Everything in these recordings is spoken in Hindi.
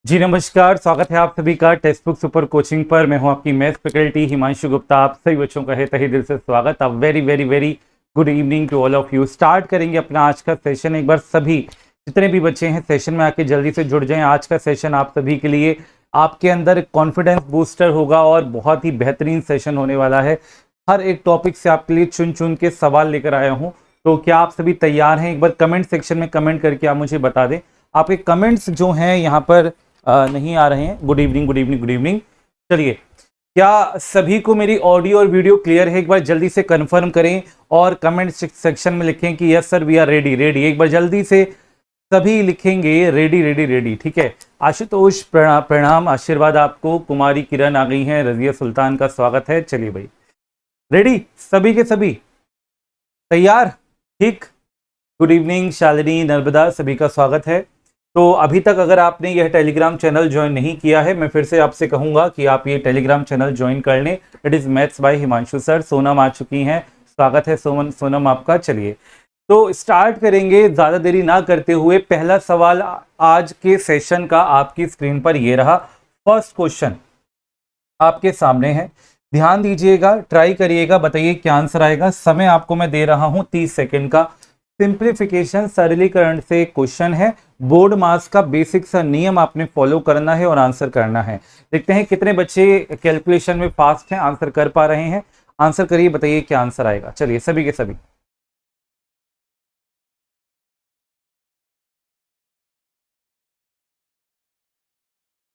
जी नमस्कार, स्वागत है आप सभी का टेक्स्ट बुक सुपर कोचिंग पर। मैं हूं आपकी मैथ्स फैकल्टी हिमांशु गुप्ता। आप सभी बच्चों का है तहे दिल से स्वागत। अब very very very good evening to all of you. Start करेंगे अपना आज का सेशन। एक बार सभी जितने भी बच्चे हैं सेशन में आके जल्दी से जुड़ जाएं। आज का सेशन आप सभी के लिए आपके अंदर कॉन्फिडेंस बूस्टर होगा और बहुत ही बेहतरीन सेशन होने वाला है। हर एक टॉपिक से आपके लिए चुन चुन के सवाल लेकर आया हूँ। तो क्या आप सभी तैयार हैं? एक बार कमेंट सेक्शन में कमेंट करके आप मुझे बता दें। आपके कमेंट्स जो हैं यहाँ पर नहीं आ रहे हैं। Good evening good evening good evening. चलिए, क्या सभी को मेरी ऑडियो और वीडियो क्लियर है? एक बार जल्दी से कंफर्म करें और कमेंट सेक्शन में लिखें कि yes sir we are ready ready. एक बार जल्दी से सभी लिखेंगे रेडी रेडी रेडी। ठीक है, आशुतोष प्रणाम, आशीर्वाद आपको। कुमारी किरण आ गई हैं, रजिया सुल्तान का स्वागत है। चलिए भाई, रेडी सभी के सभी तैयार? ठीक, गुड इवनिंग शालिनी, नर्मदा, सभी का स्वागत है। तो अभी तक अगर आपने यह टेलीग्राम चैनल ज्वाइन नहीं किया है, मैं फिर से आपसे कहूंगा कि आप ये टेलीग्राम चैनल ज्वाइन कर लें। It is maths by Himanshu sir. Sonam आ चुकी हैं, स्वागत है सोनम आपका। चलिए तो स्टार्ट करेंगे ज़्यादा देरी ना करते हुए। पहला सवाल आज के सेशन का आपकी स्क्रीन पर ये रहा। फर्स्ट क्वेश्चन आपके सामने है, ध्यान दीजिएगा, ट्राई करिएगा, बताइए क्या आंसर आएगा। समय आपको मैं दे रहा हूं 30 सेकंड का। सिंप्लीफिकेशन सरलीकरण से क्वेश्चन है। बोर्ड मास का बेसिक सा नियम आपने फॉलो करना है और आंसर करना है। देखते हैं कितने बच्चे कैलकुलेशन में फास्ट हैं, आंसर कर पा रहे हैं। आंसर करिए, बताइए क्या आंसर आएगा। चलिए सभी के सभी।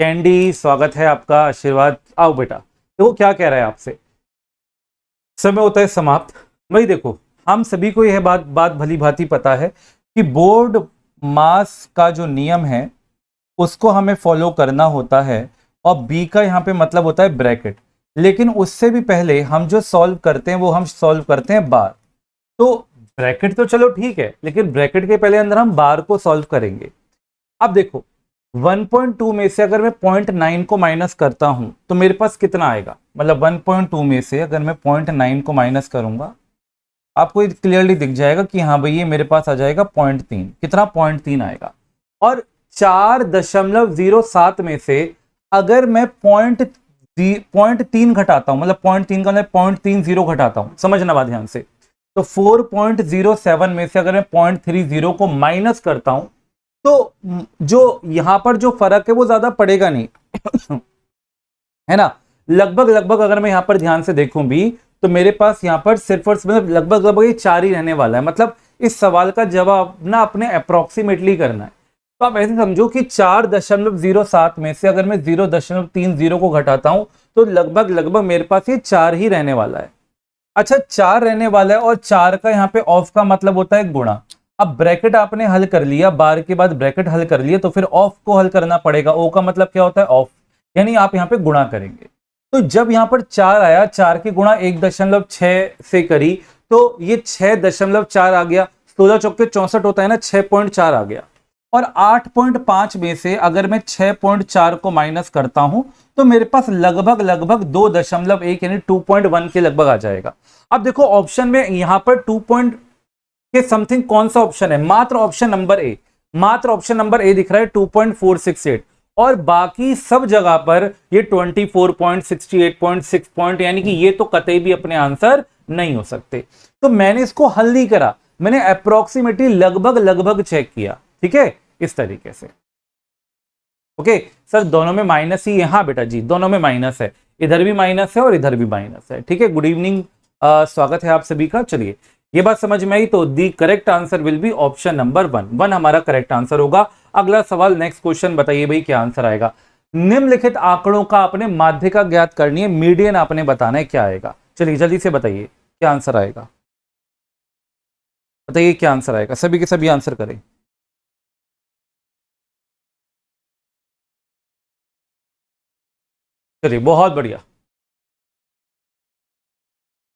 कैंडी, स्वागत है आपका। आशीर्वाद, आओ बेटा। देखो क्या कह रहा है आपसे, समय होता है समाप्त। वही देखो, हम सभी को यह बात भली भांति पता है कि बोर्ड मास का जो नियम है उसको हमें फॉलो करना होता है और बी का यहाँ पे मतलब होता है ब्रैकेट। लेकिन उससे भी पहले हम जो सॉल्व करते हैं वो हम सॉल्व करते हैं बार। तो ब्रैकेट तो चलो ठीक है, लेकिन ब्रैकेट के पहले अंदर हम बार को सॉल्व करेंगे। अब देखो 1.2 में से अगर मैं 0.9 को माइनस करता हूं तो मेरे पास कितना आएगा। मतलब 1.2 में से अगर मैं 0.9 को माइनस करूंगा, आपको क्लियरली दिख जाएगा कि हाँ भाई ये मेरे पास आ जाएगा 0.3। कितना? 0.3 आएगा। और 4.07 में से अगर मैं 0.3 घटाता हूं, मतलब 0.3 का मैं 0.30 घटाता हूं, समझना बात ध्यान से। तो 4.07 में से अगर मैं 0.30 को माइनस करता हूं तो जो यहां पर जो फर्क है वो ज्यादा पड़ेगा नहीं है ना। लगभग लगभग अगर मैं यहां पर ध्यान से देखूं भी तो मेरे पास यहां पर सिर्फ और सिर्फ लगभग लगभग ये 4 ही रहने वाला है। मतलब इस सवाल का जवाब ना अपने अप्रोक्सीमेटली करना है। तो आप ऐसे समझो कि 4.07 में से अगर मैं 0.30 को घटाता हूं तो लगभग लगभग मेरे पास ये 4 ही रहने वाला है। अच्छा, 4 रहने वाला है और 4 का यहाँ पे ऑफ का मतलब होता है गुणा। अब ब्रैकेट आपने हल कर लिया, बार के बाद ब्रैकेट हल कर लिया, तो फिर ऑफ को हल करना पड़ेगा। ओ का मतलब क्या होता है? ऑफ, यानी आप यहाँ पे गुणा करेंगे। तो जब यहाँ पर 4 आया, 4 की गुणा 1.6 से करी तो ये 6.4 आ गया। 16 चौके 64 होता है ना, 6.4 आ गया। और 8.5 में से अगर मैं 6.4 को माइनस करता हूं तो मेरे पास लगभग लगभग 2.1 यानी 2.1 के लगभग आ जाएगा। अब देखो ऑप्शन में यहां पर 2 के समथिंग कौन सा ऑप्शन है? मात्र ऑप्शन नंबर ए, मात्र ऑप्शन नंबर ए दिख रहा है 2.468 और बाकी सब जगह पर ये 24.68.6 पॉइंट, यानी कि ये तो कतई भी अपने आंसर नहीं हो सकते। तो मैंने इसको हल नहीं करा, मैंने अप्रोक्सीमेटली लगभग लगभग चेक किया। ठीक है, इस तरीके से। ओके सर, दोनों में माइनस ही है? हाँ बेटा जी, दोनों में माइनस है, इधर भी माइनस है और इधर भी माइनस है। ठीक है, गुड इवनिंग, स्वागत है आप सभी का। चलिए, ये बात समझ में आई। तो the correct answer will be option number 1 हमारा करेक्ट आंसर होगा। अगला सवाल, नेक्स्ट क्वेश्चन, बताइए भाई क्या आंसर आएगा। निम्नलिखित आंकड़ों का आपने माध्यिका ज्ञात करनी है, मीडियन आपने बताना है, क्या आएगा। चलिए जल्दी से बताइए क्या आंसर आएगा, बताइए क्या आंसर आएगा। सभी के सभी आंसर करें। चलिए बहुत बढ़िया।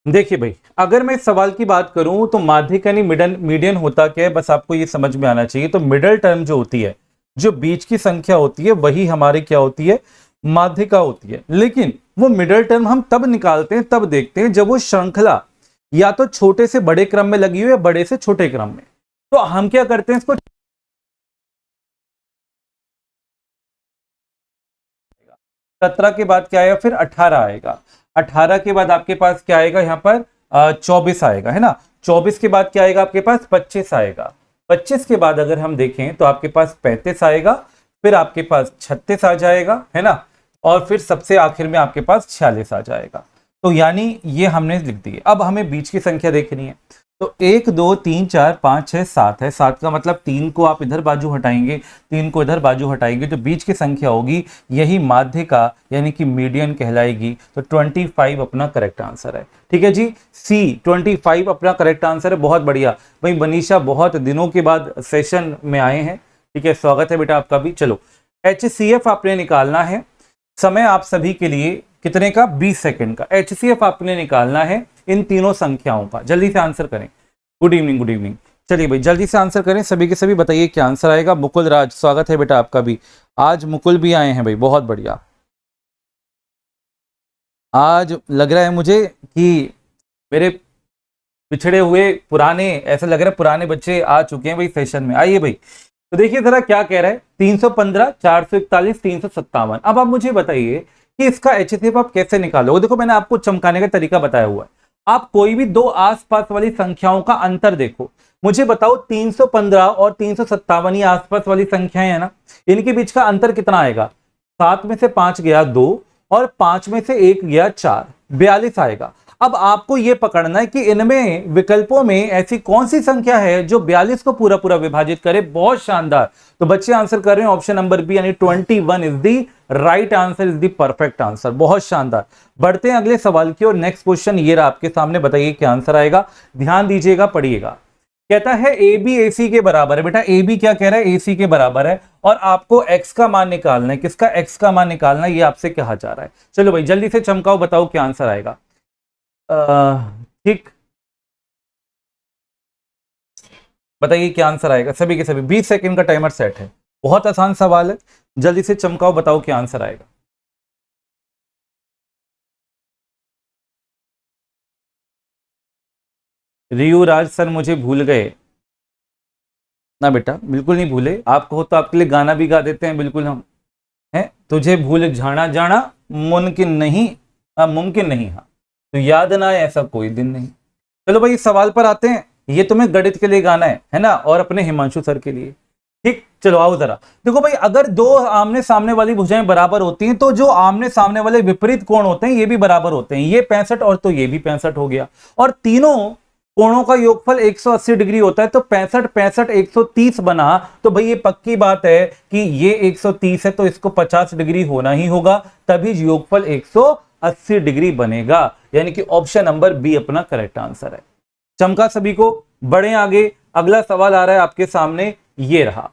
देखिए भाई, अगर मैं इस सवाल की बात करूं तो माध्यिका यानी मीडियन होता क्या है, बस आपको ये समझ में आना चाहिए। तो मिडल टर्म जो होती है, जो बीच की संख्या होती है, वही हमारी क्या होती है? माध्यिका होती है। लेकिन वो मिडल टर्म हम तब निकालते हैं, तब देखते हैं जब वो श्रृंखला या तो छोटे से बड़े क्रम में लगी हो या बड़े से छोटे क्रम में। तो हम क्या करते हैं, इसको 17 के बाद क्या आएगा, फिर 18 आएगा, 18 के बाद आपके पास क्या आएगा यहाँ पर 24 आएगा, है ना। 24 के बाद क्या आएगा आपके पास 25 आएगा, 25 के बाद अगर हम देखें तो आपके पास 35 आएगा, फिर आपके पास 36 आ जाएगा, है ना, और फिर सबसे आखिर में आपके पास 46 आ जाएगा। तो यानी ये हमने लिख दी। अब हमें बीच की संख्या देखनी है। तो 1 2 3 4 5 6 7 है, 7 का मतलब 3 को आप इधर बाजू हटाएंगे, 3 को इधर बाजू हटाएंगे, जो बीच की संख्या होगी यही माध्य का यानी कि मीडियन कहलाएगी। तो 25 अपना करेक्ट आंसर है। ठीक है जी, सी 25 अपना करेक्ट आंसर है। बहुत बढ़िया भाई, मनीषा बहुत दिनों के बाद सेशन में आए हैं। ठीक है, स्वागत है बेटा आपका भी। चलो, HCF आपने निकालना है। समय आप सभी के लिए कितने का, 20 सेकंड का। HCF आपने निकालना है इन तीनों संख्याओं का। जल्दी से आंसर करें। Good evening, good evening. चलिए भाई जल्दी से आंसर करें सभी के सभी, बताइए क्या आंसर आएगा। मुकुल राज, स्वागत है बेटा आपका भी। आज मुकुल भी आए हैं भाई, बहुत बढ़िया। आज लग रहा है मुझे कि मेरे पिछड़े हुए पुराने, ऐसा लग रहा है पुराने बच्चे आ चुके हैं भाई सेशन में। आइए भाई, तो देखिए जरा क्या कह रहा है। 315, 441, 357। अब आप मुझे बताइए कि इसका HCF आप कैसे निकालोगे। देखो मैंने आपको चमकाने का तरीका बताया हुआ है। आप कोई भी दो आसपास वाली संख्याओं का अंतर देखो, मुझे बताओ 315 और 357 ये आसपास वाली संख्याएं है ना, इनके बीच का अंतर कितना आएगा। 7 में से 5 गया 2 और 5 में से 1 गया 4, 42 आएगा। अब आपको यह पकड़ना है कि इनमें विकल्पों में ऐसी कौन सी संख्या है जो 42 को पूरा पूरा विभाजित करे। बहुत शानदार। तो बच्चे आंसर कर रहे हैं ऑप्शन नंबर बी यानी 21 is the right answer, is the perfect answer. बहुत शानदार। बढ़ते हैं अगले सवाल की और। नेक्स्ट क्वेश्चन ये रहा आपके सामने, बताइए क्या आंसर आएगा। ध्यान दीजिएगा, पढ़िएगा। कहता है ए बी ए सी के बराबर है। बेटा ए बी क्या कह रहा है, ए सी के बराबर है, और आपको एक्स का मान निकालना है। किसका, एक्स का मान निकालना है, ये आपसे कहा जा रहा है। चलो भाई जल्दी से चमकाओ, बताओ क्या आंसर आएगा। ठीक, बताइए क्या आंसर आएगा सभी के सभी। 20 सेकंड का टाइमर सेट है। बहुत आसान सवाल है, जल्दी से चमकाओ, बताओ क्या आंसर आएगा। रियू राज सर मुझे भूल गए ना बेटा, बिल्कुल नहीं भूले। आप कहो तो आपके लिए गाना भी गा देते हैं बिल्कुल हम। हैं, तुझे भूल जाना जाना मुमकिन नहीं, मुमकिन नहीं, हाँ तो याद ना आए ऐसा कोई दिन नहीं। चलो भाई इस सवाल पर आते हैं। ये तुम्हें गणित के लिए गाना है ना, और अपने हिमांशु सर के लिए। ठीक, चलो आओ जरा। देखो भाई, अगर दो आमने सामने वाली भुजाएं बराबर होती हैं तो जो आमने सामने वाले विपरीत कोण होते हैं ये भी बराबर होते हैं। ये 65 और तो ये भी 65 हो गया, और तीनों कोणों का योगफल 180 डिग्री होता है। तो 65 65 130 बना। तो भाई ये पक्की बात है कि ये 130 है तो इसको 50 डिग्री होना ही होगा, तभी योगफल 180 डिग्री बनेगा। यानी कि ऑप्शन नंबर बी अपना करेक्ट आंसर है। चमका सभी को। बढ़े आगे, अगला सवाल आ रहा है आपके सामने, ये रहा।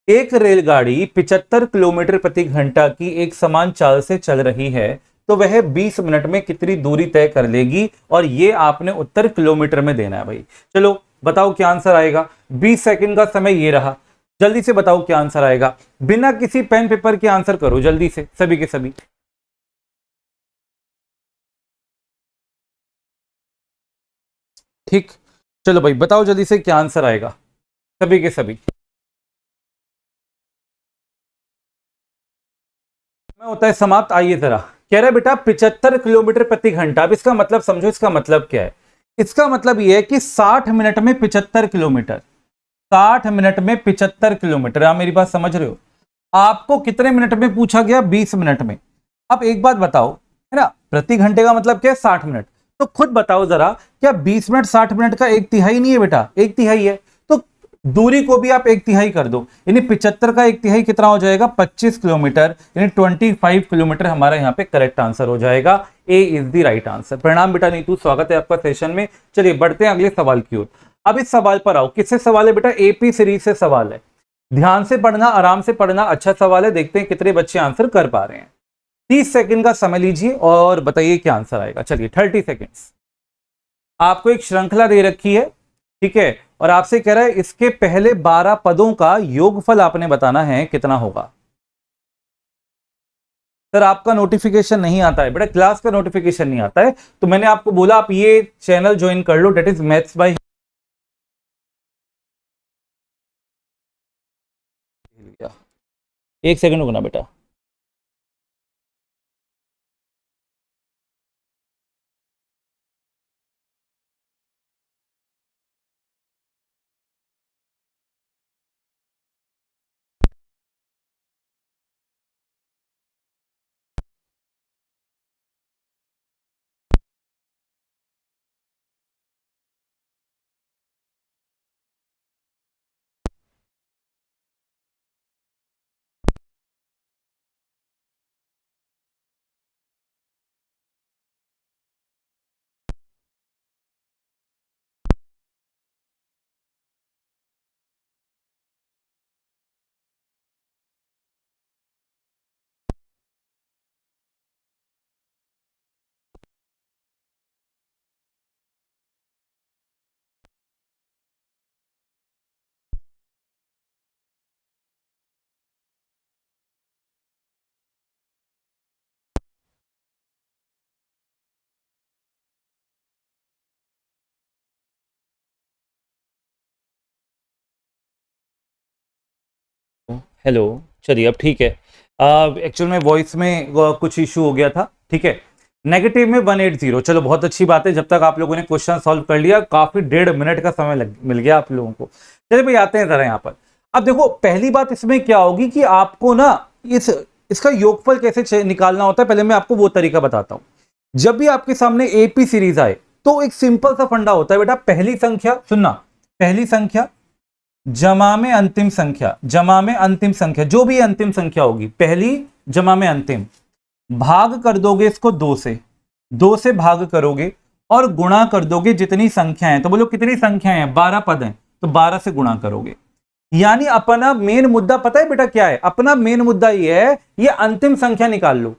एक रेलगाड़ी 75 किलोमीटर प्रति घंटा की एक समान चाल से चल रही है, तो वह 20 मिनट में कितनी दूरी तय कर लेगी, और ये आपने उत्तर किलोमीटर में देना है भाई। चलो बताओ क्या आंसर आएगा। 20 सेकंड का समय ये रहा, जल्दी से बताओ क्या आंसर आएगा। बिना किसी पेन पेपर के आंसर करो जल्दी से सभी के सभी। ठीक, चलो भाई बताओ जल्दी से क्या आंसर आएगा सभी के सभी। में होता है समाप्त। आइए जरा, कह रहा है बेटा 75 किलोमीटर प्रति घंटा। अब इसका मतलब समझो, इसका मतलब क्या है। इसका मतलब यह है कि 60 मिनट में 75 किलोमीटर, 60 मिनट में 75 किलोमीटर। आप मेरी बात समझ रहे हो। आपको कितने मिनट में पूछा गया, 20 मिनट में। अब एक बात बताओ, है ना, प्रति घंटे का मतलब क्या है, 60 मिनट। तो खुद बताओ जरा, क्या 20 मिनट 60 मिनट का एक तिहाई नहीं है बेटा, एक तिहाई है। तो दूरी को भी आप एक तिहाई कर दो, यानी 75 का एक तिहाई कितना हो जाएगा, 25 किलोमीटर, यानी 25 किलोमीटर हमारा यहाँ पे करेक्ट आंसर हो जाएगा। ए इज द राइट आंसर। प्रणाम बेटा नीतू, स्वागत है आपका सेशन में। चलिए बढ़ते हैं अगले सवाल की ओर। अब इस सवाल पर आओ। किससे सवाल है बेटा, एपी सीरीज से सवाल है। ध्यान से पढ़ना, आराम से पढ़ना, अच्छा सवाल है। देखते हैं कितने बच्चे आंसर कर पा रहे हैं। 30 सेकंड का समय लीजिए और बताइए क्या आंसर आएगा। चलिए 30 सेकंड्स। आपको एक श्रृंखला दे रखी है, ठीक है, और आपसे कह रहा है इसके पहले 12 पदों का योगफल आपने बताना है कितना होगा। सर आपका नोटिफिकेशन नहीं आता है बेटा, क्लास का नोटिफिकेशन नहीं आता है, तो मैंने आपको बोला आप ये चैनल ज्वाइन कर लो, डेट इज मैथ्स बाय। एक सेकंड रुकना बेटा। हेलो, चलिए अब ठीक है। एक्चुअल में वॉइस में कुछ इशू हो गया था, ठीक है। नेगेटिव में 180, चलो बहुत अच्छी बात है। जब तक आप लोगों ने क्वेश्चन सॉल्व कर लिया, काफी 1.5 मिनट का समय मिल गया आप लोगों को। चलिए भाई आते हैं जरा यहाँ पर। अब देखो पहली बात इसमें क्या होगी कि आपको ना इसका योगफल कैसे निकालना होता है, पहले मैं आपको वो तरीका बताता हूं। जब भी आपके सामने एपी सीरीज आए तो एक सिंपल सा फंडा होता है बेटा, पहली संख्या सुनना, पहली संख्या जमा में अंतिम संख्या, जमा में अंतिम संख्या, जो भी अंतिम संख्या होगी पहली जमा में अंतिम, भाग कर दोगे इसको 2 से, 2 से भाग करोगे और गुणा कर दोगे जितनी संख्याएं हैं। तो बोलो कितनी संख्याएं हैं, 12 पद हैं, तो 12 से गुणा करोगे। यानी अपना मेन मुद्दा पता है बेटा क्या है, अपना मेन मुद्दा ये है, ये अंतिम संख्या निकाल लो।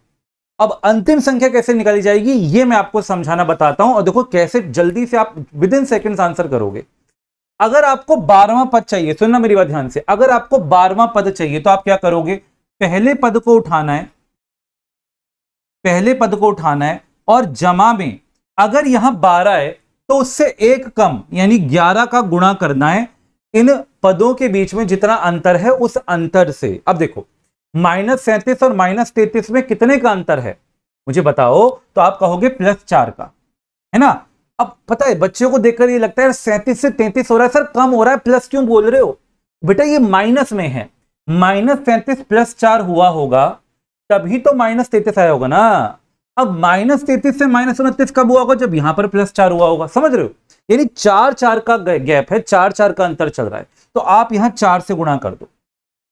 अब अंतिम संख्या कैसे निकाली जाएगी ये मैं आपको समझाना बताता हूं, और देखो कैसे जल्दी से आप विद इन सेकेंड्स आंसर करोगे। अगर आपको 12वां पद चाहिए, सुनना मेरी बात ध्यान से, अगर आपको 12वां पद चाहिए तो आप क्या करोगे, पहले पद को उठाना है, पहले पद को उठाना है और जमा में अगर यहां 12 है तो उससे एक कम यानी 11 का गुणा करना है इन पदों के बीच में जितना अंतर है उस अंतर से। अब देखो -37 और -33 में कितने का अंतर है मुझे बताओ, तो आप कहोगे +4 का, है ना। अब पता है बच्चों को देखकर ये लगता है 37 से 33 हो रहा है सर, कम हो रहा है, प्लस क्यों बोल रहे हो बेटा, ये माइनस में है। -37 +4 हुआ होगा तभी तो -33 आया होगा ना। अब -33 से -29 कब हुआ होगा, जब यहां पर +4 हुआ होगा, समझ रहे हो। यानी 4 का गैप है, 4 का अंतर चल रहा है, तो आप यहां 4 से गुणा कर दो।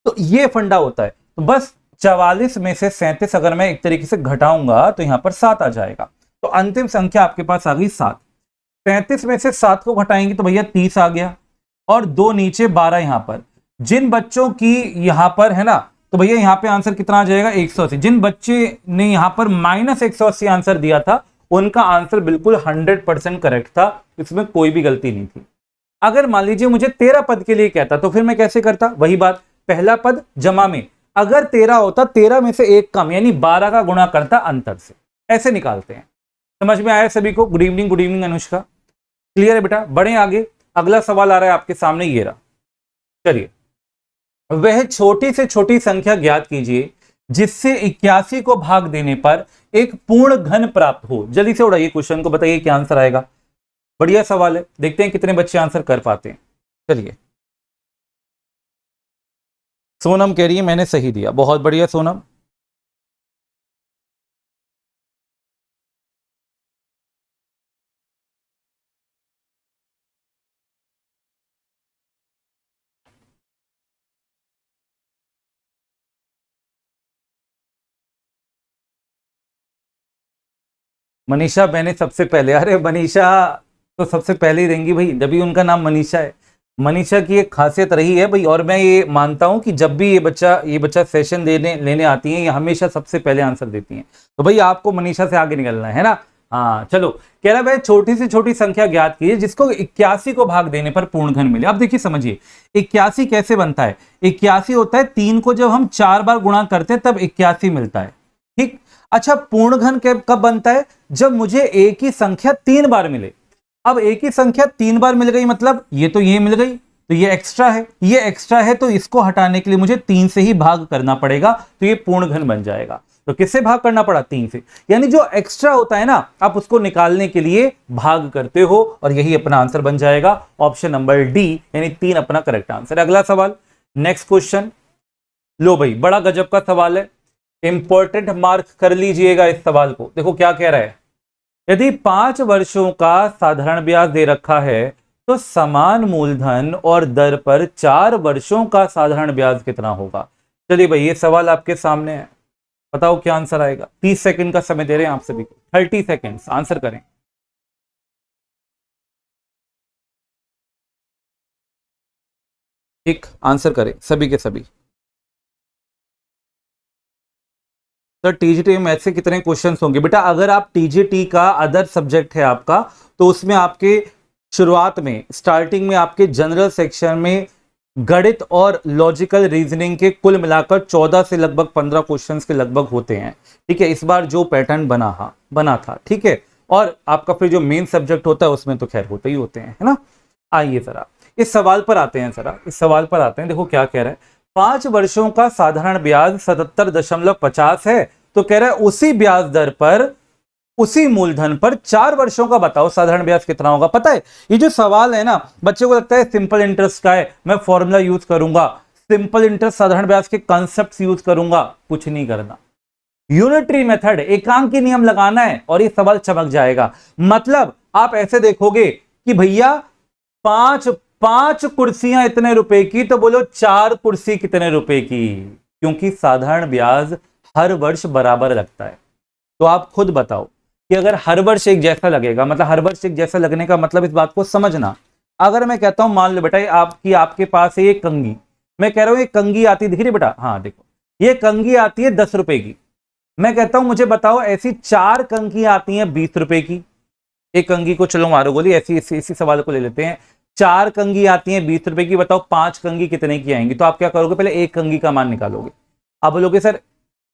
तो ये फंडा होता है। तो बस 44 में से 37 अगर मैं एक तरीके से घटाऊंगा तो यहां पर 7 आ जाएगा, तो अंतिम संख्या आपके पास आ गई 7। 35 में से 7 को घटाएंगे तो भैया 30 आ गया, और 2 नीचे 12 यहां पर। जिन बच्चों की यहां पर है ना, तो भैया यहां पे आंसर कितना आ जाएगा 180। जिन बच्चे ने यहां पर -180 आंसर दिया था उनका आंसर बिल्कुल 100% करेक्ट था, इसमें कोई भी गलती नहीं थी। अगर मान लीजिए मुझे 13 पद के लिए कहता तो फिर मैं कैसे करता, वही बात, पहला पद जमा में अगर 13 होता 13 में से एक कम यानी 12 का गुणा करता अंतर से, ऐसे निकालते हैं। समझ में आया सभी को। गुड इवनिंग अनुष्का, क्लियर है बेटा। बढ़े आगे, अगला सवाल आ रहा है आपके सामने, ये रहा। चलिए, वह छोटी से छोटी संख्या ज्ञात कीजिए जिससे 81 को भाग देने पर एक पूर्ण घन प्राप्त हो। जल्दी से उड़ाइए क्वेश्चन को, बताइए क्या आंसर आएगा। बढ़िया सवाल है, देखते हैं कितने बच्चे आंसर कर पाते हैं। चलिए, सोनम कह रही है मैंने सही दिया, बहुत बढ़िया सोनम। मनीषा मैंने सबसे पहले, अरे मनीषा तो सबसे पहले ही देंगी भाई, जब भी उनका नाम मनीषा है। मनीषा की एक खासियत रही है भाई, और मैं ये मानता हूं कि जब भी ये बच्चा सेशन लेने आती है, ये हमेशा सबसे पहले आंसर देती हैं। तो भाई आपको मनीषा से आगे निकलना है ना। हाँ चलो, कह रहा भाई छोटी से छोटी संख्या ज्ञात कीजिए जिसको 81 को भाग देने पर पूर्ण घन मिले। अब देखिए समझिए, 81 कैसे बनता है। 81 होता है 3 को जब हम 4 बार गुणा करते हैं तब 81 मिलता है, ठीक। अच्छा, पूर्ण घन कब बनता है, जब मुझे एक ही संख्या 3 बार मिले। अब एक ही संख्या 3 बार मिल गई, मतलब ये तो ये मिल गई, तो ये एक्स्ट्रा है, ये एक्स्ट्रा है, तो इसको हटाने के लिए मुझे 3 से ही भाग करना पड़ेगा, तो ये पूर्ण घन बन जाएगा। तो किससे भाग करना पड़ा, 3 से। यानी जो एक्स्ट्रा होता है ना, आप उसको निकालने के लिए भाग करते हो, और यही अपना आंसर बन जाएगा। ऑप्शन नंबर डी यानी 3 अपना करेक्ट आंसर। अगला सवाल, नेक्स्ट क्वेश्चन। लो भाई, बड़ा गजब का सवाल है, इंपॉर्टेंट मार्क कर लीजिएगा इस सवाल को। देखो क्या कह रहा है, यदि 5 वर्षों का साधारण ब्याज दे रखा है तो समान मूलधन और दर पर 4 वर्षों का साधारण ब्याज कितना होगा। चलिए भाई, ये सवाल आपके सामने है, बताओ क्या आंसर आएगा। 30 सेकंड का समय दे रहे हैं आप सभी को, 30 सेकंड्स, आंसर करें। ठीक, आंसर करें सभी के सभी। सर टीजीटी में मैथ से कितने क्वेश्चंस होंगे बेटा, अगर आप टीजीटी का अदर सब्जेक्ट है आपका, तो उसमें आपके शुरुआत में स्टार्टिंग में आपके जनरल सेक्शन में गणित और लॉजिकल रीजनिंग के कुल मिलाकर 14 से लगभग 15 क्वेश्चंस के लगभग होते हैं, ठीक है। इस बार जो पैटर्न बना था, ठीक है। और आपका फिर जो मेन सब्जेक्ट होता है उसमें तो खैर होते ही होते हैं, है ना। आइए जरा इस सवाल पर आते हैं, देखो क्या कह रहा है। 5 वर्षों का साधारण ब्याज 77.50 है, तो कह रहा है उसी ब्याज दर पर उसी मूलधन पर 4 वर्षों का बताओ साधारण ब्याज कितना होगा। पता है ये जो सवाल है ना, बच्चे को लगता है सिंपल इंटरेस्ट का है, मैं फॉर्मूला यूज करूंगा, सिंपल इंटरेस्ट साधारण ब्याज के कॉन्सेप्ट्स यूज करूंगा, कुछ नहीं करना। यूनिटरी मेथड, एकांकी नियम लगाना है और ये सवाल चमक जाएगा। मतलब आप ऐसे देखोगे कि भैया पांच कुर्सियां इतने रुपए की, तो बोलो 4 कुर्सी कितने रुपए की, क्योंकि साधारण ब्याज हर वर्ष बराबर लगता है। तो आप खुद बताओ कि अगर हर वर्ष एक जैसा लगेगा, मतलब हर वर्ष एक जैसा लगने का मतलब इस बात को समझना, अगर मैं कहता हूं मान लो बेटा आपके पास है ये कंगी, मैं कह रहा हूं ये कंगी आती है, दिख रही बेटा, हाँ देखो ये कंगी आती है 10 रुपए की, मैं कहता हूं मुझे बताओ ऐसी 4 कंगी आती हैं 20 रुपए की। एक कंगी को चलो मारो गोली, इसी सवाल को ले लेते हैं, 4 कंगी आती हैं 20 रुपए की, बताओ 5 कंगी कितने की आएंगी। तो आप क्या करोगे, पहले एक कंगी का मान निकालोगे, आप बोलोगे सर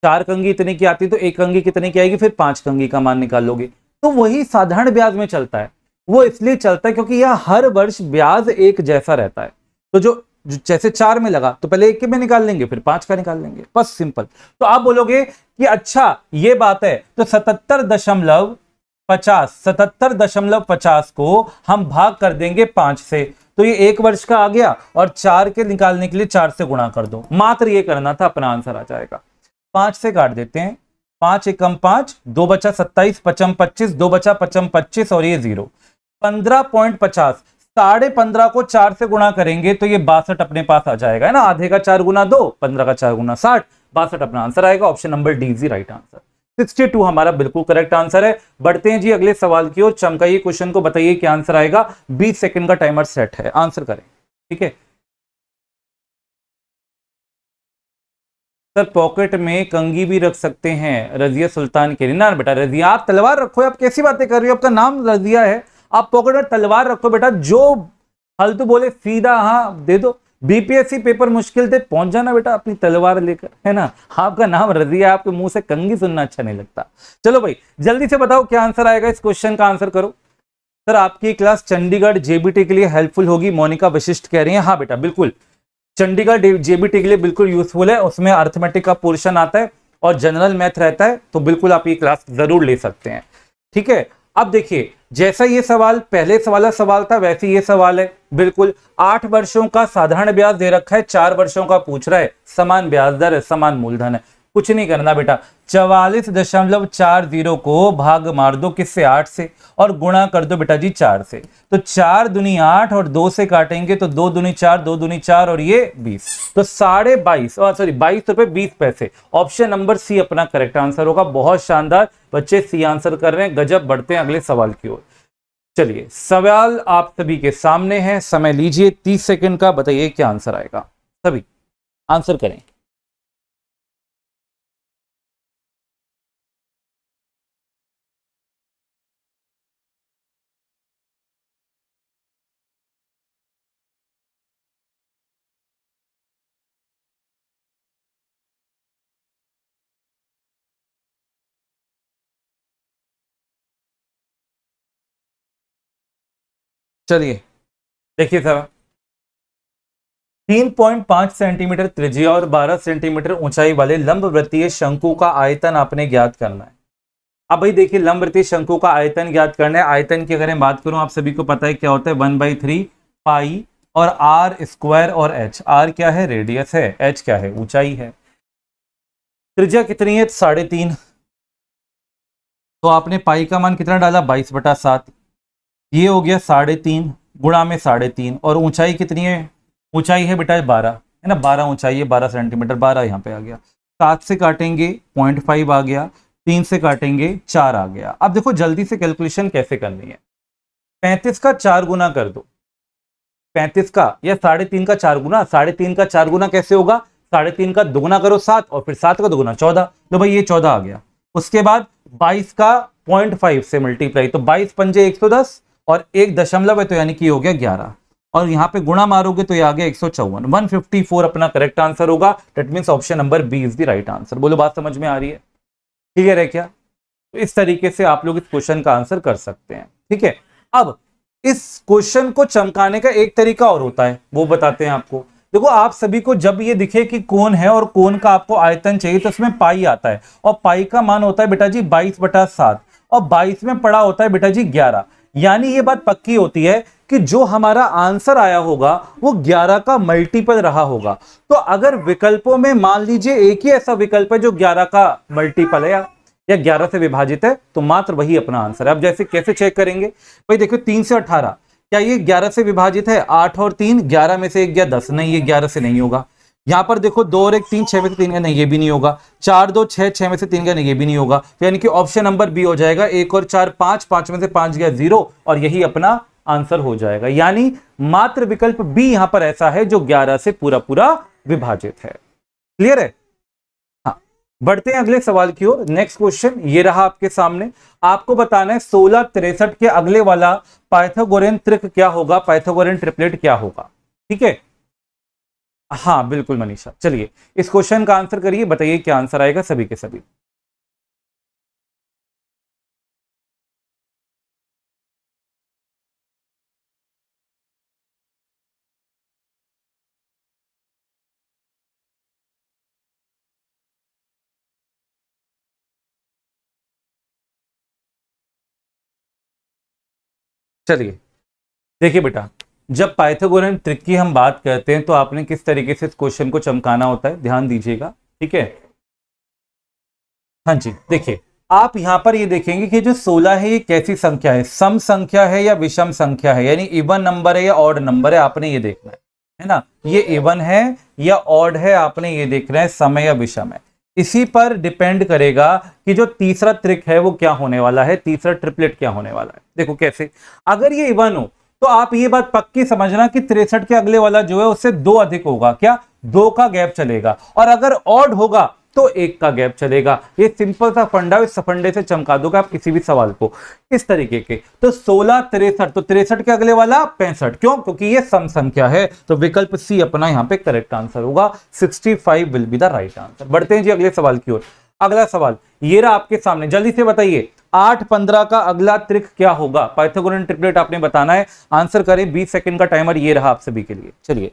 4 कंगी इतने की आती है तो एक कंगी कितने की आएगी, फिर 5 कंगी का मान निकालोगे। तो वही साधारण ब्याज में चलता है, वो इसलिए चलता है क्योंकि यह हर वर्ष ब्याज एक जैसा रहता है। तो जो जैसे 4 में लगा तो पहले 1 के में निकाल लेंगे, फिर 5 का निकाल लेंगे, बस सिंपल। तो आप बोलोगे कि अच्छा ये बात है, तो 77.50 को हम भाग कर देंगे 5 से, तो ये 1 वर्ष का आ गया, और 4 के निकालने के लिए 4 से गुणा कर दो, मात्र ये करना था, अपना आंसर आ जाएगा। 5 से काट देते हैं, 5 एकम 5, 2 बचा 27, 55 25, 2 बचा 55 25 और ये 0, 15.50, 15.5 को 4 से गुणा करेंगे तो ये 62 अपने पास आ जाएगा, है ना, आधे का 4 गुना 2, 15 का 4 गुना 60, 62 अपना आंसर आएगा। Option number D is the right answer, 62 हमारा बिल्कुल करेक्ट आंसर है। बढ़ते हैं जी अगले सवाल की ओर, चमकाइए क्वेश्चन को, बताइए क्या आंसर आएगा। 20 सेकंड का टाइमर सेट है, आंसर करें, ठीक है। सर पॉकेट में कंगी भी रख सकते हैं, रजिया सुल्तान के लिए। ना बेटा रजिया, आप तलवार रखो, आप कैसी बातें कर रही हो, आपका नाम रजिया है, आप पॉकेट में तलवार रखो बेटा, जो फालतू बोले सीधा हाँ दे दो। बीपीएससी पेपर मुश्किल थे, पहुंच जाना बेटा अपनी तलवार लेकर, है ना। आपका नाम रजिया, आपके मुंह से कंगी सुनना अच्छा नहीं लगता। चलो भाई जल्दी से बताओ क्या आंसर आएगा, इस क्वेश्चन का आंसर करो। सर आपकी क्लास चंडीगढ़ जेबीटी के लिए हेल्पफुल होगी, मोनिका वशिष्ठ कह रही है। हाँ बेटा बिल्कुल, चंडीगढ़ जेबीटी के लिए बिल्कुल यूजफुल है, उसमें अर्थमेटिक का पोर्शन आता है और जनरल मैथ रहता है, तो बिल्कुल आप ये क्लास जरूर ले सकते हैं, ठीक है। अब देखिए जैसा ये सवाल पहले वाला सवाल था वैसे ये सवाल है, बिल्कुल 8 वर्षों का साधारण ब्याज दे रखा है, 4 वर्षों का पूछ रहा है, समान ब्याज दर है, समान मूलधन है, कुछ नहीं करना बेटा, 44.40 को भाग मार दो किससे, 8 से, और गुणा कर दो बेटा जी 4 से। तो 4 दूनी 8 और 2 से काटेंगे तो 2 दूनी 4, 2 दूनी 4 और ये 20, तो 22 रुपए 20 पैसे। ऑप्शन नंबर सी अपना करेक्ट आंसर होगा। बहुत शानदार बच्चे सी आंसर कर रहे हैं, गजब। बढ़ते हैं अगले सवाल की ओर। चलिए सवाल आप सभी के सामने है, समय लीजिए 30 सेकंड का, बताइए क्या आंसर आएगा, सभी आंसर करें। चलिए देखिए सर, 3.5 सेंटीमीटर त्रिज्या और 12 सेंटीमीटर ऊंचाई वाले लंबवृत्तीय शंकु का आयतन आपने ज्ञात करना है। अब भाई देखिए लंबवृत्तीय शंकु का आयतन ज्ञात करना है। आयतन की अगर मैं बात करूं, आप सभी को पता है क्या होता है, 1/3 पाई और आर स्क्वायर, और एच, आर क्या है, रेडियस है, एच क्या है, ऊंचाई है। त्रिज्या कितनी है, 3.5, तो आपने पाई का मान कितना डाला, 22/7, ये हो गया 3.5 गुणा में 3.5, और ऊंचाई कितनी है, ऊंचाई है बेटा 12, है ना, 12 ऊंचाई है, 12 सेंटीमीटर, 12 यहाँ पे आ गया। 7 से काटेंगे 0.5 आ गया, 3 से काटेंगे 4 आ गया। अब देखो जल्दी से कैलकुलेशन कैसे करनी है, 35 का 4 गुना कर दो, 35 का या 3.5 का 4 गुना, 3.5 का 4 गुना कैसे होगा, 3.5 का दोगुना करो 7, और फिर 7 का दोगुना 14, तो भाई ये 14 आ गया। उसके बाद 22 का 0.5 से मल्टीप्लाई, तो 22 पंजे 110, और 1 दशमलव है तो यानी कि हो गया 11, और यहाँ पे गुणा मारोगे तो ये आ गया 154, 154 अपना करेक्ट आंसर होगा। That means option number B is the right answer. बोलो बात समझ में आ रही है, क्लियर है क्या। तो इस तरीके से आप लोग इस क्वेश्चन का आंसर कर सकते हैं, ठीक है। अब इस क्वेश्चन को चमकाने का एक तरीका और होता है, वो बताते हैं आपको। देखो आप सभी को जब ये दिखे कि कोण है और कोण का आपको आयतन चाहिए तो उसमें पाई आता है, और पाई का मान होता है बेटा जी 22/7, और 22 में पड़ा होता है बेटा जी 11। यानी ये बात पक्की होती है कि जो हमारा आंसर आया होगा वो 11 का मल्टीपल रहा होगा। तो अगर विकल्पों में मान लीजिए एक ही ऐसा विकल्प है जो 11 का मल्टीपल है या 11 से विभाजित है, तो मात्र वही अपना आंसर है। अब जैसे कैसे चेक करेंगे भाई, देखो 3 से 18, क्या ये 11 से विभाजित है? 8 और 3, 11 में से 1 गया 10, नहीं ये 11 से नहीं होगा। यहां पर देखो 2 और 1 3, 6 में से 3 गया, नहीं ये भी नहीं होगा। 4 2 6, 6 में से 3 गया, नहीं ये भी नहीं होगा। तो यानी कि ऑप्शन नंबर बी हो जाएगा। 1 और 4 5, 5 में से 5 गया 0, और यही अपना आंसर हो जाएगा। यानी मात्र विकल्प बी यहां पर ऐसा है जो 11 से पूरा पूरा विभाजित है। क्लियर है? हाँ, बढ़ते हैं अगले सवाल की ओर। नेक्स्ट क्वेश्चन ये रहा आपके सामने। आपको बताना है 16 63 के अगले वाला पाइथागोरियन त्रिक क्या होगा, पाइथागोरियन ट्रिपलेट क्या होगा। ठीक है, हाँ बिल्कुल मनीषा, चलिए इस क्वेश्चन का आंसर करिए, बताइए क्या आंसर आएगा सभी के सभी। चलिए देखिए बेटा, जब पाइथागोरियन ट्रिक की हम बात करते हैं तो आपने किस तरीके से इस क्वेश्चन को चमकाना होता है, ध्यान दीजिएगा। ठीक है, हाँ जी, देखिए आप यहां पर ये देखेंगे कि जो 16 है ये कैसी संख्या है, सम संख्या है या विषम संख्या है, यानी इवन नंबर है या ऑड नंबर है, आपने ये देखना है ना। ये इवन है या ऑड है, आपने ये देखना है, सम है या विषम है। इसी पर डिपेंड करेगा कि जो तीसरा ट्रिक है वो क्या होने वाला है, तीसरा ट्रिपलेट क्या होने वाला है। देखो कैसे, अगर ये इवन हो तो आप ये बात पक्की समझना कि 63 के अगले वाला जो है उससे 2 अधिक होगा, क्या 2 का गैप चलेगा, और अगर ऑड होगा तो 1 का गैप चलेगा। ये सिंपल सा फंडा, इस फंडे से चमका दोगे आप किसी भी सवाल को इस तरीके के। तो 16 63, तो 63 के अगले वाला 65, क्यों? क्योंकि ये सम संख्या है। तो विकल्प सी अपना यहां पे करेक्ट आंसर होगा। 65 will be the right answer. बढ़ते हैं जी अगले सवाल की ओर। अगला सवाल ये रहा आपके सामने, जल्दी से बताइए 8 15 का अगला त्रिक क्या होगा। पाइथागोरियन ट्रिपलेट आपने बताना है, आंसर करें। 20 सेकंड का टाइमर ये रहा आप सभी के लिए, चलिए।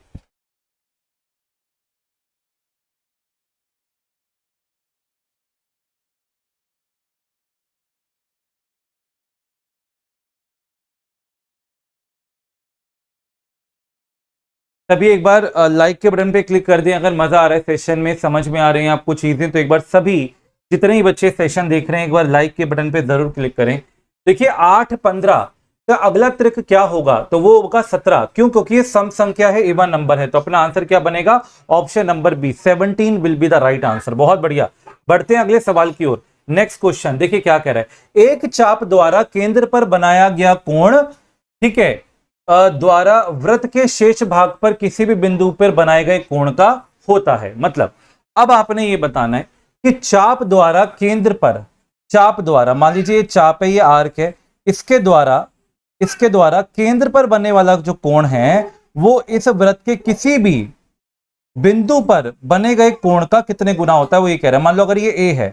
तभी एक बार लाइक के बटन पे क्लिक कर दें अगर मजा आ रहा है सेशन में, समझ में आ रही हैं आपको चीजें। तो एक बार सभी जितने ही बच्चे सेशन देख रहे हैं एक बार लाइक के बटन पे जरूर क्लिक करें। देखिए 8 15 का अगला त्रिक क्या होगा, तो वो होगा 17। क्यों? क्योंकि ये सम संख्या है, इवन नंबर है। तो अपना आंसर क्या बनेगा? Option number B, 17 will be the right answer. बहुत बढ़िया, बढ़ते हैं अगले सवाल की ओर। नेक्स्ट क्वेश्चन देखिए क्या कह रहा है। एक चाप द्वारा केंद्र पर बनाया गया कोण, ठीक है, द्वारा वृत्त के शेष भाग पर किसी भी बिंदु पर बनाए गए कोण का होता है। मतलब अब आपने ये बताना है कि चाप द्वारा केंद्र पर, चाप द्वारा मान लीजिए ये चाप है, ये आर्क है, इसके द्वारा केंद्र पर बनने वाला जो कोण है वो इस वृत्त के किसी भी बिंदु पर बने गए कोण का कितने गुना होता है, वो ये कह रहा है। मान लो अगर ये ए है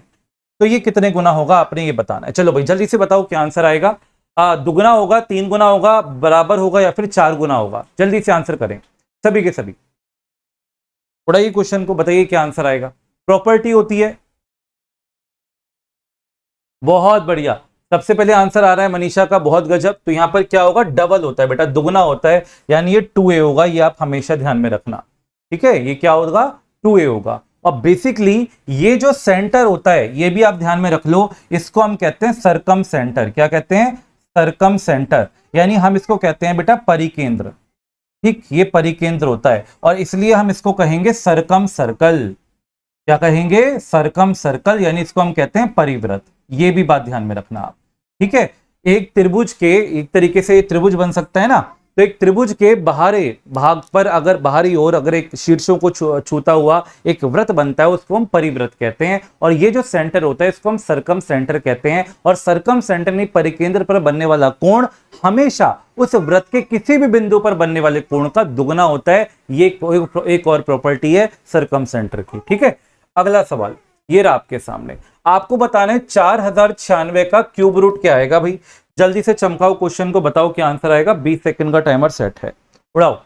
तो ये कितने गुना होगा, आपने ये बताना है। चलो भाई जल्दी से बताओ क्या आंसर आएगा। दुगुना होगा, 3 गुना होगा, बराबर होगा, या फिर 4 गुना होगा। जल्दी से आंसर करें सभी के सभी। उड़ाइए क्वेश्चन को, बताइए क्या आंसर आएगा। प्रॉपर्टी होती है, बहुत बढ़िया। सबसे पहले आंसर आ रहा है मनीषा का, बहुत गजब। तो यहां पर क्या होगा, डबल होता है बेटा, दुगुना होता है, यानी ये 2a होगा। ये आप हमेशा ध्यान में रखना, ठीक है। ये क्या होगा, 2a होगा। और बेसिकली ये जो सेंटर होता है ये भी आप ध्यान में रख लो, इसको हम कहते हैं सरकम सेंटर। क्या कहते हैं? सरकम सेंटर, यानी हम इसको कहते हैं बेटा परिकेंद्र। ठीक, ये परिकेंद्र होता है और इसलिए हम इसको कहेंगे सरकम सर्कल। क्या कहेंगे? सरकम सर्कल, यानी इसको हम कहते हैं परिवृत्त। ये भी बात ध्यान में रखना आप, ठीक है। एक त्रिभुज के, एक तरीके से त्रिभुज बन सकता है ना, तो एक त्रिभुज के बाहरी भाग पर अगर बाहरी ओर अगर एक शीर्षों को छूता हुआ एक वृत्त बनता है उसको हम परिवृत्त कहते हैं। और ये जो सेंटर होता है इसको हम सरकम सेंटर कहते हैं। और सरकम सेंटर में परिकेंद्र पर बनने वाला कोण हमेशा उस वृत्त के किसी भी बिंदु पर बनने वाले कोण का दुगुना होता है। ये एक और प्रॉपर्टी है सरकम सेंटर की, ठीक है। अगला सवाल ये रहा आपके सामने, आपको बताना है 4096 का क्यूब रूट क्या आएगा। भाई जल्दी से चमकाओ क्वेश्चन को, बताओ क्या आंसर आएगा। 20 सेकंड का टाइमर सेट है, उड़ाओ।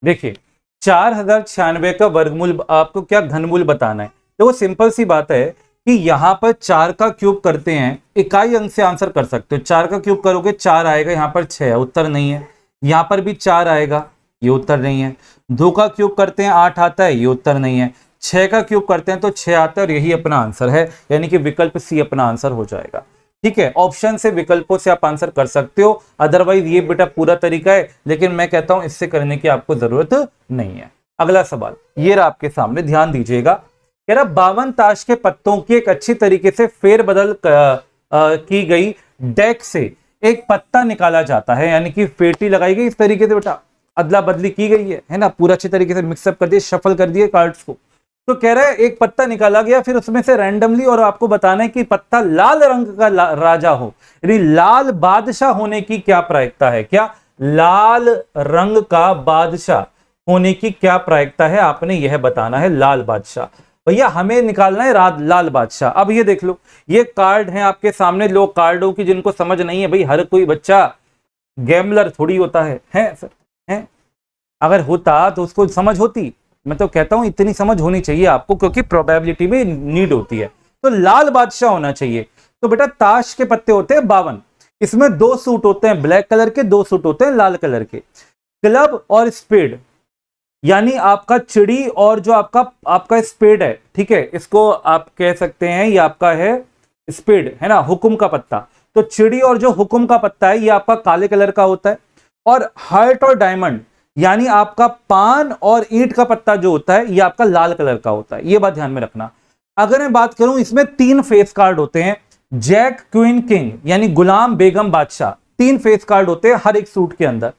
देखिए 4096 का वर्गमूल आपको क्या घनमूल बताना है, तो वो सिंपल सी बात है कि यहां पर 4 का क्यूब करते हैं, इकाई अंक से आंसर कर सकते हो। 4 का क्यूब करोगे 4 आएगा, यहां पर 6 उत्तर नहीं है। यहां पर भी 4 आएगा, ये उत्तर नहीं है। 2 का क्यूब करते हैं 8 आता है, ये उत्तर नहीं है। 6 का क्यूब करते हैं तो 6 आता है और यही अपना आंसर है, यानी कि विकल्प सी अपना आंसर हो जाएगा। ठीक है, ऑप्शन से विकल्पों से आप आंसर कर सकते हो, अदरवाइज ये बेटा पूरा तरीका है, लेकिन मैं कहता हूं इससे करने की आपको जरूरत नहीं है। अगला सवाल ये रहा आपके सामने, ध्यान दीजिएगा। कह रहा 52 ताश के पत्तों की एक अच्छी तरीके से फेरबदल की गई डेक से एक पत्ता निकाला जाता है, यानी कि फेटी लगाई गई इस तरीके से बेटा, अदला बदली की गई है ना, पूरा अच्छी तरीके से मिक्सअप कर दिए, शफल कर दिए कार्ड्स को। तो कह रहा है एक पत्ता निकाला गया, फिर उसमें से रैंडमली, और आपको बताना है कि पत्ता लाल रंग का राजा हो, यानी लाल बादशाह होने की क्या प्रायिकता है, क्या लाल रंग का बादशाह होने की क्या प्रायिकता है, आपने यह बताना है। लाल बादशाह भैया हमें निकालना है लाल बादशाह। अब ये देख लो, ये कार्ड है आपके सामने, लोग कार्डों की जिनको समझ नहीं है, भाई हर कोई बच्चा गैमलर थोड़ी होता है सर, है अगर होता तो उसको समझ होती। मैं तो कहता हूं इतनी समझ होनी चाहिए आपको, क्योंकि प्रोबेबिलिटी में नीड होती है। तो लाल बादशाह होना चाहिए। तो बेटा ताश के पत्ते होते हैं 52, इसमें 2 सूट होते हैं ब्लैक कलर के, 2 सूट होते हैं लाल कलर के। क्लब और स्पेड, यानी आपका चिड़ी और जो आपका स्पेड है, ठीक है, इसको आप कह सकते हैं ये आपका है स्पेड, है ना, हुक्म का पत्ता। तो चिड़ी और जो हुक्म का पत्ता है ये आपका काले कलर का होता है। और हार्ट और डायमंड, यानी आपका पान और ईंट का पत्ता जो होता है ये आपका लाल कलर का होता है, ये बात ध्यान में रखना। अगर मैं बात करूं, इसमें 3 फेस कार्ड होते हैं, जैक क्वीन किंग, यानी गुलाम बेगम बादशाह, 3 फेस कार्ड होते हैं हर एक सूट के अंदर,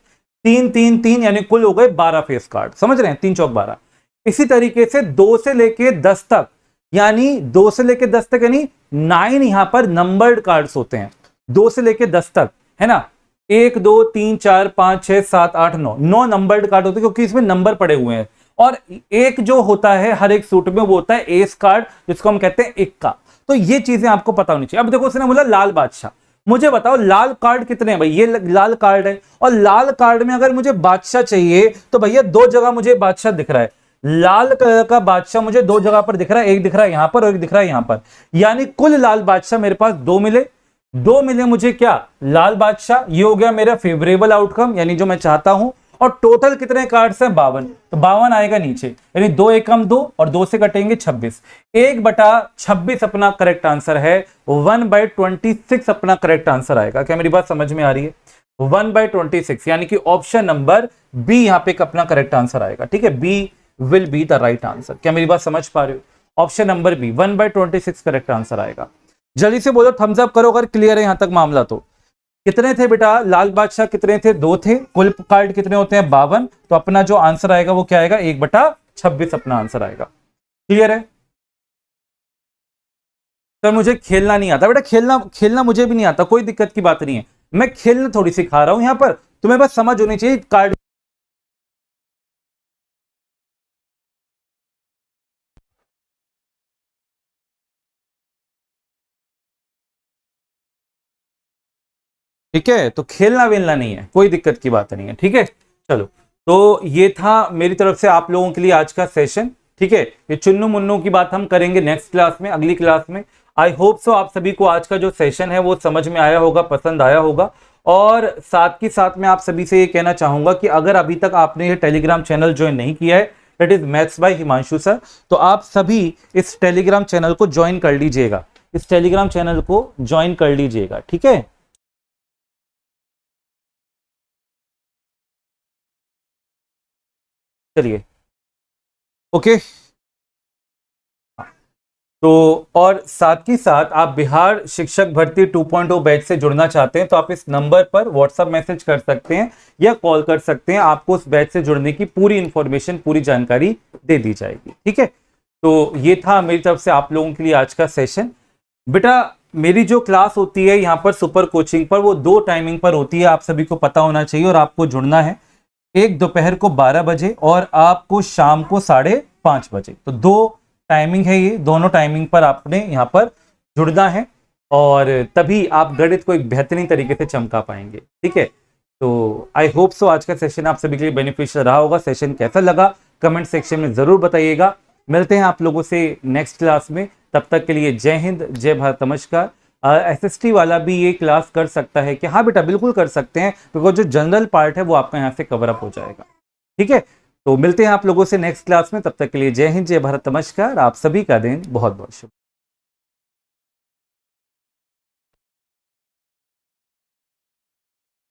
3 3 3, यानी कुल हो गए 12 फेस कार्ड, समझ रहे हैं, 3 चौक 12। इसी तरीके से 2 से लेके 10 तक, यानी 2 से लेके 10 तक यानी 9 यहां पर नंबर्ड कार्ड्स होते हैं, 2 से लेके 10 तक, है ना। 1 2 3 4 5 6 7 8 9 नंबर्ड कार्ड होते हैं, क्योंकि इसमें नंबर पड़े हुए हैं। और एक जो होता है हर एक सूट में वो होता है एस कार्ड, जिसको हम कहते हैं इक्का। तो ये चीजें आपको पता होनी चाहिए। अब देखो उसने बोला लाल बादशाह, मुझे बताओ लाल कार्ड कितने हैं भाई, ये लाल कार्ड है, और लाल कार्ड में अगर मुझे बादशाह चाहिए तो भैया 2 जगह मुझे बादशाह दिख रहा है, लाल कलर का बादशाह मुझे 2 जगह पर दिख रहा है, एक दिख रहा है यहां पर और एक दिख रहा है यहां पर, यानी कुल लाल बादशाह मेरे पास 2 मिले। 2 मिले मुझे क्या, लाल बादशाह, ये हो गया मेरा फेवरेबल आउटकम, यानी जो मैं चाहता हूं। और टोटल कितने कार्ड्स हैं, 52, तो 52 आएगा नीचे, यानी 2 एकम 2 और 2 से कटेंगे 26, 1/26 अपना करेक्ट आंसर है। 1/26 अपना करेक्ट आंसर आएगा। क्या मेरी बात समझ में आ रही है? 1/26, यानी कि ऑप्शन नंबर बी यहां पे अपना करेक्ट आंसर आएगा। ठीक है, B will be the right answer. क्या मेरी बात समझ पा रहे हो? Option number B 1/26 correct answer आएगा। जल्दी से बोलो, थम्स अप करो अगर क्लियर है यहां तक मामला। तो कितने थे बेटा लाल बादशाह, कितने थे, 2 थे, कुल कार्ड कितने होते हैं 52, तो अपना जो आंसर आएगा वो क्या आएगा, 1/26 अपना आंसर आएगा। क्लियर है? सर मुझे खेलना नहीं आता, बेटा खेलना मुझे भी नहीं आता, कोई दिक्कत की बात नहीं है, मैं खेलना थोड़ी सिखा रहा हूं यहां पर, तुम्हें बस समझ होनी चाहिए कार्ड। ठीक है, तो खेलना वेलना नहीं है, कोई दिक्कत की बात नहीं है। ठीक है, चलो, तो ये था मेरी तरफ से आप लोगों के लिए आज का सेशन। ठीक है, ये चुन्नू मुन्नू की बात हम करेंगे नेक्स्ट क्लास में, अगली क्लास में। आई होप सो आप सभी को आज का जो सेशन है वो समझ में आया होगा, पसंद आया होगा। और साथ ही साथ मैं आप सभी से ये कहना चाहूंगा कि अगर अभी तक आपने ये टेलीग्राम चैनल ज्वाइन नहीं किया है, that is maths by Himanshu sir, तो आप सभी इस टेलीग्राम चैनल को ज्वाइन कर लीजिएगा, इस टेलीग्राम चैनल को ज्वाइन कर लीजिएगा। ठीक है, चलिए, ओके। तो और साथ ही साथ आप बिहार शिक्षक भर्ती 2.0 बैच से जुड़ना चाहते हैं तो आप इस नंबर पर व्हाट्सएप मैसेज कर सकते हैं या कॉल कर सकते हैं, आपको उस बैच से जुड़ने की पूरी इंफॉर्मेशन, पूरी जानकारी दे दी जाएगी। ठीक है, तो ये था मेरी तरफ से आप लोगों के लिए आज का सेशन। बेटा मेरी जो क्लास होती है यहाँ पर सुपर कोचिंग पर, वो 2 टाइमिंग पर होती है, आप सभी को पता होना चाहिए, और आपको जुड़ना है। एक दोपहर को 12 बजे और आपको शाम को 5:30 बजे, तो 2 टाइमिंग है, ये दोनों टाइमिंग पर आपने यहाँ पर जुड़ना है, और तभी आप गणित को एक बेहतरीन तरीके से चमका पाएंगे। ठीक है, तो आई होप सो आज का सेशन आप सभी के लिए बेनिफिशियल रहा होगा। सेशन कैसा लगा कमेंट सेक्शन में जरूर बताइएगा। मिलते हैं आप लोगों से नेक्स्ट क्लास में, तब तक के लिए जय हिंद, जय भारत, नमस्कार। SST वाला भी ये क्लास कर सकता है कि हाँ बेटा बिल्कुल कर सकते हैं, बिकॉज जो जनरल पार्ट है वो आपका यहाँ से कवर अप हो जाएगा। ठीक है, तो मिलते हैं आप लोगों से नेक्स्ट क्लास में, तब तक के लिए जय हिंद, जय भारत, नमस्कार। आप सभी का दिन बहुत बहुत शुभ।